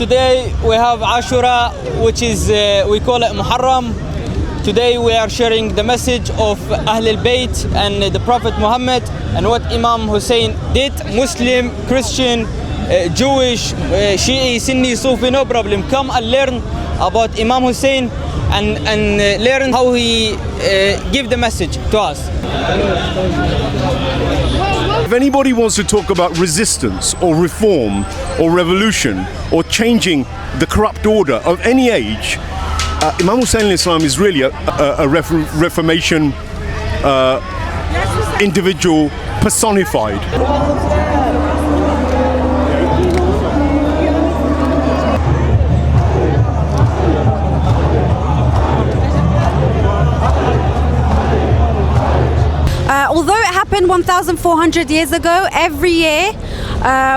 today we have Ashura, which is, we call it Muharram. Today we are sharing the message of Ahl al-Bayt and the Prophet Muhammad and what Imam Husayn did. Muslim, Christian, Jewish, Shi'i, Sunni, Sufi, no problem. Come and learn about Imam Husayn and learn how he give the message to us. If anybody wants to talk about resistance or reform or revolution or changing the corrupt order of any age, Imam Husayn in Islam is really a reformation individual personified. Although it happened 1,400 years ago, every year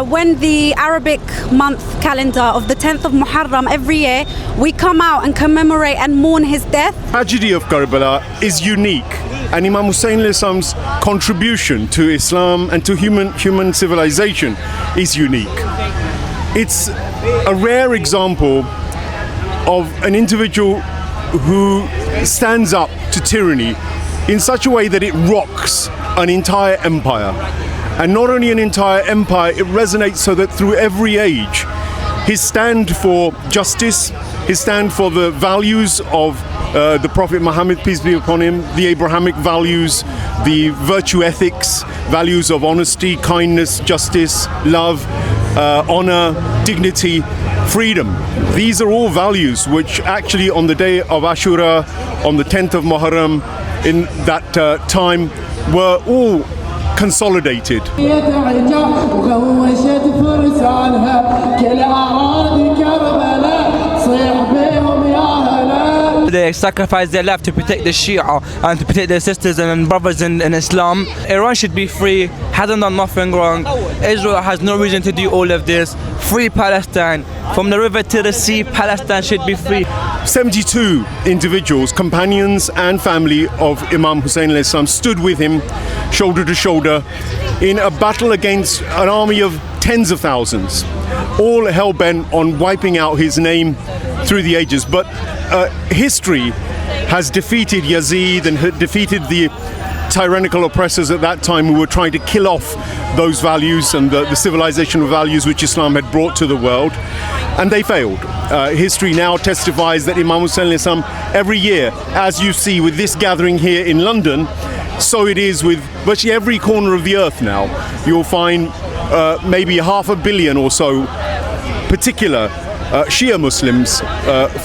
when the Arabic month calendar of the 10th of Muharram, every year we come out and commemorate and mourn his death. The tragedy of Karbala is unique, and Imam Husayn Islam's contribution to Islam and to human civilization is unique. It's a rare example of an individual who stands up to tyranny in such a way that it rocks an entire empire. And not only an entire empire, it resonates so that through every age, his stand for justice, his stand for the values of the Prophet Muhammad, peace be upon him, the Abrahamic values, the virtue ethics, values of honesty, kindness, justice, love, honor, dignity, freedom. These are all values which actually on the day of Ashura, on the 10th of Muharram, in that time, were all consolidated. They sacrificed their life to protect the Shia and to protect their sisters and brothers in Islam. Iran should be free, hasn't done nothing wrong. Israel has no reason to do all of this. Free Palestine. From the river to the sea, Palestine should be free. 72 individuals, companions and family of Imam Husayn alayhi salam stood with him shoulder to shoulder in a battle against an army of tens of thousands, all hell-bent on wiping out his name through the ages. But history has defeated Yazid and had defeated the tyrannical oppressors at that time who were trying to kill off those values and the civilizational values which Islam had brought to the world, and they failed. History now testifies that Imam Husayn Islam every year, as you see with this gathering here in London, so it is with virtually every corner of the earth now. You'll find maybe 500 million or so particular Shia Muslims,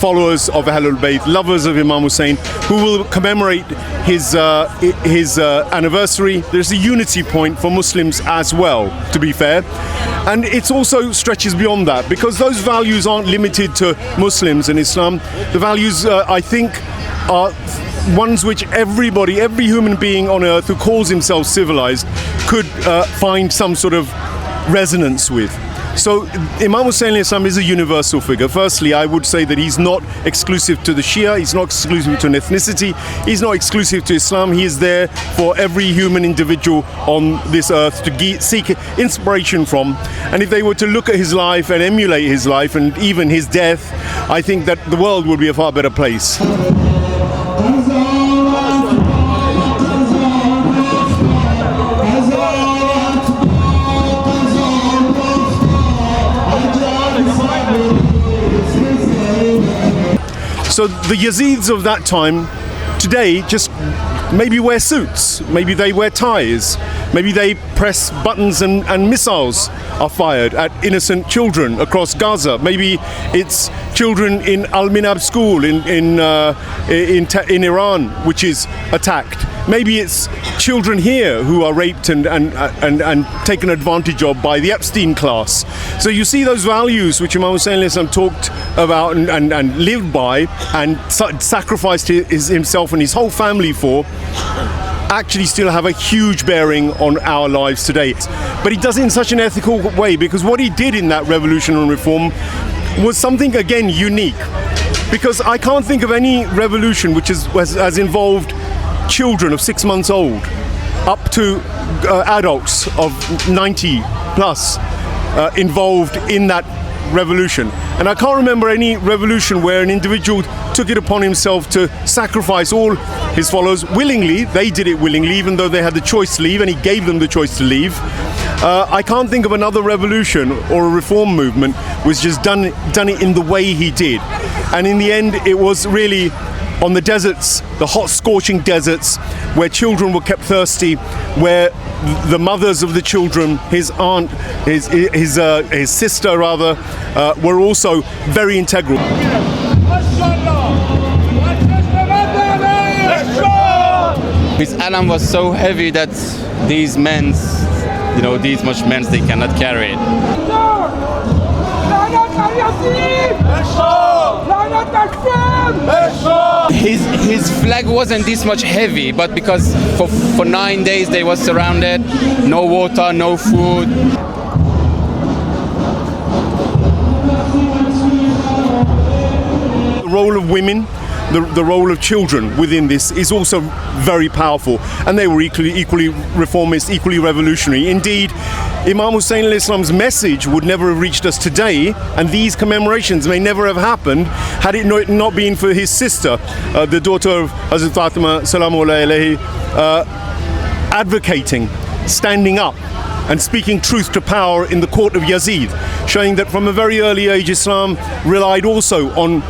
followers of Ahl al-Bayt, lovers of Imam Husayn, who will commemorate his anniversary. There's a unity point for Muslims as well, to be fair. And it also stretches beyond that, because those values aren't limited to Muslims and Islam. The values, I think, are ones which everybody, every human being on earth who calls himself civilized could find some sort of resonance with. So Imam Husayn Islam is a universal figure. Firstly, I would say that he's not exclusive to the Shia, he's not exclusive to an ethnicity, he's not exclusive to Islam. He is there for every human individual on this earth to seek inspiration from. And if they were to look at his life and emulate his life and even his death, I think that the world would be a far better place. So the Yazids of that time today just maybe wear suits, maybe they wear ties, maybe they press buttons and missiles are fired at innocent children across Gaza. Maybe it's children in Al-Minab school in Iran which is attacked. Maybe it's children here who are raped and taken advantage of by the Epstein class. So you see those values which Imam Husayn Islam talked about and lived by and sacrificed himself and his whole family for, actually still have a huge bearing on our lives today. But he does it in such an ethical way, because what he did in that revolution and reform was something, again, unique. Because I can't think of any revolution which has involved children of 6 months old up to adults of 90 plus involved in that revolution. And I can't remember any revolution where an individual took it upon himself to sacrifice all his followers willingly. They did it willingly, even though they had the choice to leave, and he gave them the choice to leave. I can't think of another revolution or a reform movement which just done it in the way he did. And in the end, it was really on the deserts, the hot, scorching deserts, where children were kept thirsty, where the mothers of the children, his aunt, his sister rather, were also very integral. His alarm was so heavy that these men, these much men, they cannot carry it. His flag wasn't this much heavy, but because for 9 days they was surrounded, no water, no food. The role of women, the role of children within this is also very powerful, and they were equally reformist, equally revolutionary. Indeed, Imam Husayn al-Islam's message would never have reached us today, and these commemorations may never have happened had it not been for his sister, the daughter of Hazrat Fatima salamu alayhi, advocating, standing up and speaking truth to power in the court of Yazid, showing that from a very early age Islam relied also on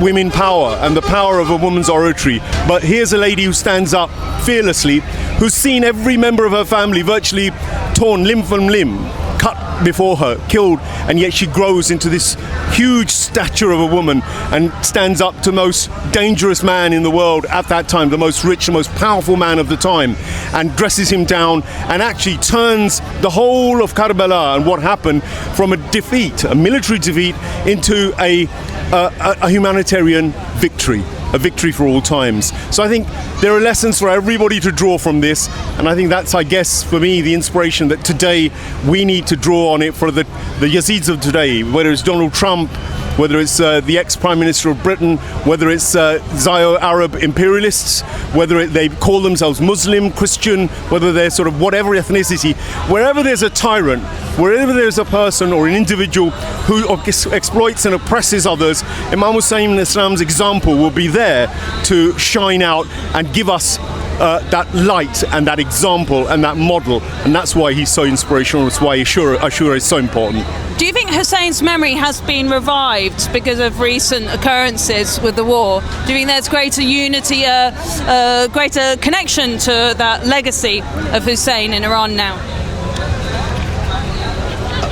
women power and the power of a woman's oratory. But here's a lady who stands up fearlessly, who's seen every member of her family virtually torn limb from limb, cut before her, killed, and yet she grows into this huge stature of a woman and stands up to the most dangerous man in the world at that time, the most rich, the most powerful man of the time, and dresses him down and actually turns the whole of Karbala and what happened from a defeat, a military defeat, into a humanitarian victory. A victory for all times. So I think there are lessons for everybody to draw from this, and I think that's, I guess, for me, the inspiration that today we need to draw on it for the Yazids of today, whether it's Donald Trump, whether it's the ex-Prime Minister of Britain, whether it's Zio-Arab imperialists, whether they call themselves Muslim, Christian, whether they're sort of whatever ethnicity, wherever there's a tyrant, wherever there's a person or an individual who exploits and oppresses others, Imam Husayn al-Islam's example will be there to shine out and give us that light and that example and that model, and that's why he's so inspirational. That's why Ashura is so important. Do you think Hussein's memory has been revived because of recent occurrences with the war? Do you think there's greater unity, greater connection to that legacy of Hussein in Iran now?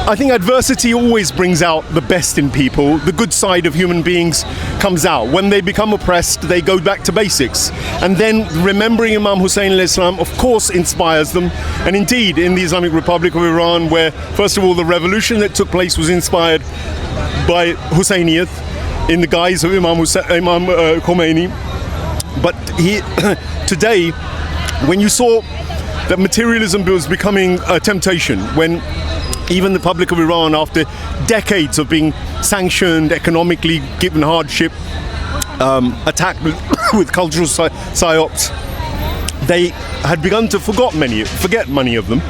I think adversity always brings out the best in people. The good side of human beings comes out. When they become oppressed, they go back to basics. And then remembering Imam Husayn al-Islam, of course, inspires them. And indeed, in the Islamic Republic of Iran, where, first of all, the revolution that took place was inspired by Husseiniyyat in the guise of Imam Khomeini. But today, when you saw that materialism was becoming a temptation, when even the public of Iran, after decades of being sanctioned, economically given hardship, attacked with cultural psyops, they had begun to forget many of them.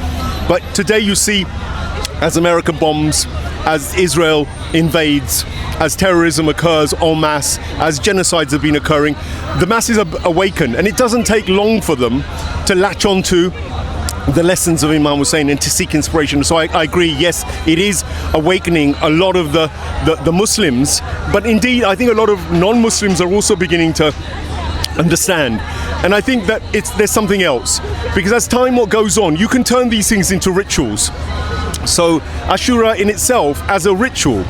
But today you see, as America bombs, as Israel invades, as terrorism occurs en masse, as genocides have been occurring, the masses are awakened, and it doesn't take long for them to latch onto the lessons of Imam Hussein and to seek inspiration. So I agree, yes, it is awakening a lot of the Muslims, but indeed I think a lot of non-Muslims are also beginning to understand. And I think that there's something else, because as time goes on, you can turn these things into rituals. So Ashura in itself as a ritual,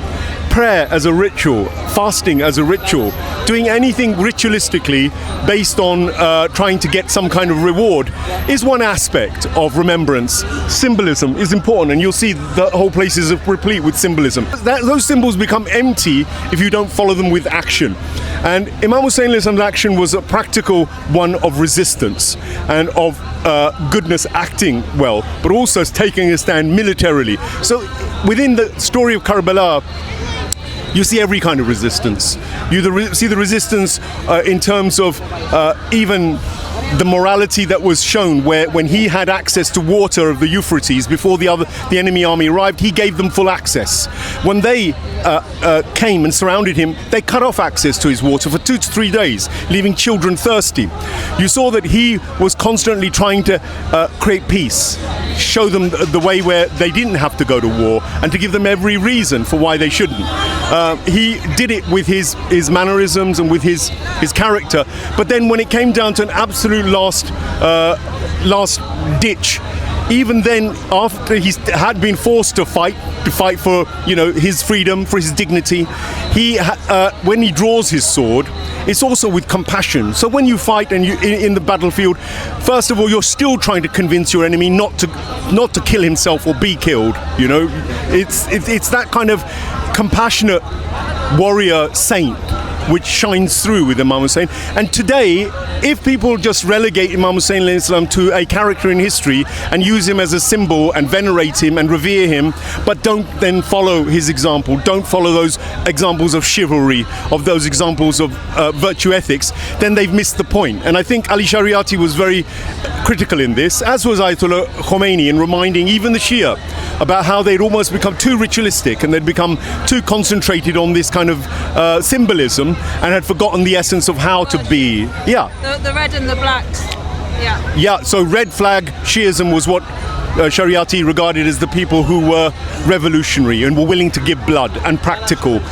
prayer as a ritual, fasting as a ritual, doing anything ritualistically based on trying to get some kind of reward is one aspect of remembrance. Symbolism is important, and you'll see the whole place is replete with symbolism. Those symbols become empty if you don't follow them with action. And Imam Husayn's action was a practical one of resistance and of goodness, acting well, but also taking a stand militarily. So within the story of Karbala, you see every kind of resistance. You see the resistance in terms of even the morality that was shown, where when he had access to water of the Euphrates before the enemy army arrived, he gave them full access. When they came and surrounded him, they cut off access to his water for 2 to 3 days, leaving children thirsty. You saw that he was constantly trying to create peace, show them the way where they didn't have to go to war, and to give them every reason for why they shouldn't. He did it with his mannerisms and with his character, but then when it came down to an absolute last ditch, even then, after he had been forced to fight for, you know, his freedom, for his dignity, when he draws his sword, it's also with compassion. So when you fight and in the battlefield, first of all, you're still trying to convince your enemy not to kill himself or be killed. You know, it's that kind of compassionate warrior saint which shines through with Imam Hussein. And today, if people just relegate Imam Hussein to a character in history and use him as a symbol and venerate him and revere him, but don't then follow his example, don't follow those examples of chivalry, of those examples of virtue ethics, then they've missed the point. And I think Ali Shariati was very critical in this, as was Ayatollah Khomeini, in reminding even the Shia about how they'd almost become too ritualistic and they'd become too concentrated on this kind of symbolism and had forgotten the essence of how to be. Yeah. The red and the blacks. Yeah. Yeah, so red flag Shiism was what Shariati regarded as the people who were revolutionary and were willing to give blood and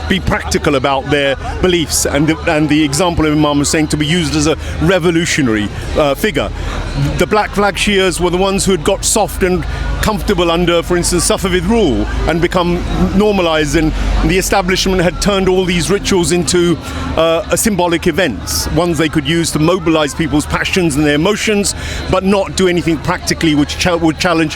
be practical about their beliefs, and the example of Imam Hussein to be used as a revolutionary figure. The black flag Shias were the ones who had got soft and comfortable under, for instance, Safavid rule and become normalized, and the establishment had turned all these rituals into symbolic events, ones they could use to mobilize people's passions and their emotions, but not do anything practically which would challenge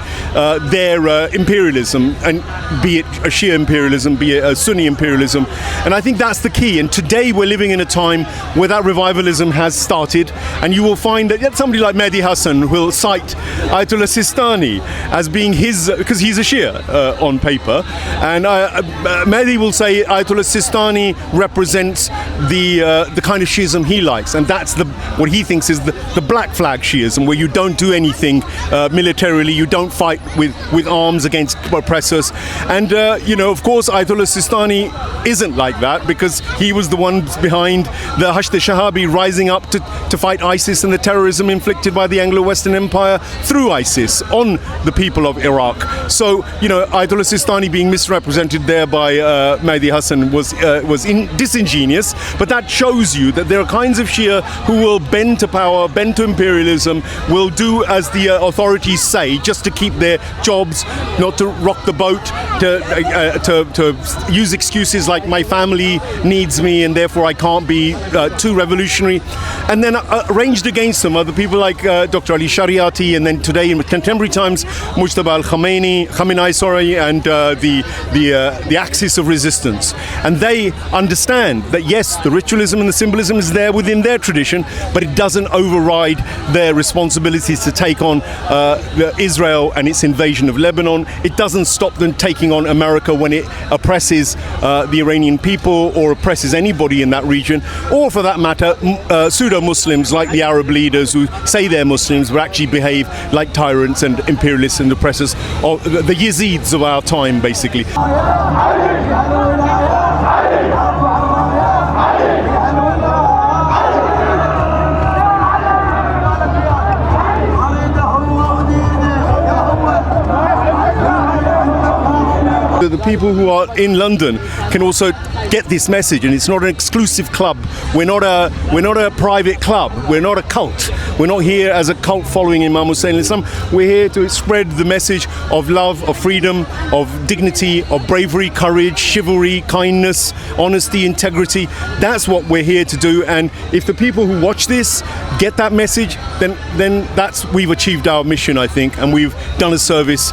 their imperialism, and be it a Shia imperialism, be it a Sunni imperialism. And I think that's the key. And today we're living in a time where that revivalism has started, and you will find that somebody like Mehdi Hassan will cite Ayatollah Sistani as being his, because he's a Shia on paper, and Mehdi will say Ayatollah Sistani represents the kind of Shiism he likes, and that's what he thinks is the black flag Shiism, where you don't do anything militarily, you don't fight with arms against oppressors. And you know, of course, Ayatollah Sistani isn't like that, because he was the one behind the Hashd Shahabi rising up to fight ISIS and the terrorism inflicted by the Anglo-Western Empire through ISIS on the people of Iraq. So, you know, Ayatollah Sistani being misrepresented there by Mehdi Hassan was disingenuous, but that shows you that there are kinds of Shia who will bend to power, bend to imperialism, will do as the authorities say just to keep their jobs, not to rock the boat, to use excuses like my family needs me and therefore I can't be too revolutionary. And then arranged against them are the people like Dr. Ali Shariati, and then today in contemporary times Mujtaba al-Khamenei, and the axis of resistance. And they understand that yes, the ritualism and the symbolism is there within their tradition, but it doesn't override their responsibilities to take on Israel and its invasion of Lebanon. It doesn't stop them taking on America when it oppresses the Iranian people or oppresses anybody in that region, or for that matter pseudo-Muslims like the Arab leaders who say they're Muslims but actually behave like tyrants and imperialists and oppressors, or the Yazids of our time, basically. The people who are in London can also get this message, and it's not an exclusive club. We're not a private club. We're not a cult. We're not here as a cult following Imam Hussein Islam. We're here to spread the message of love, of freedom, of dignity, of bravery, courage, chivalry, kindness, honesty, integrity. That's what we're here to do. And if the people who watch this get that message, then we've achieved our mission, I think, and we've done a service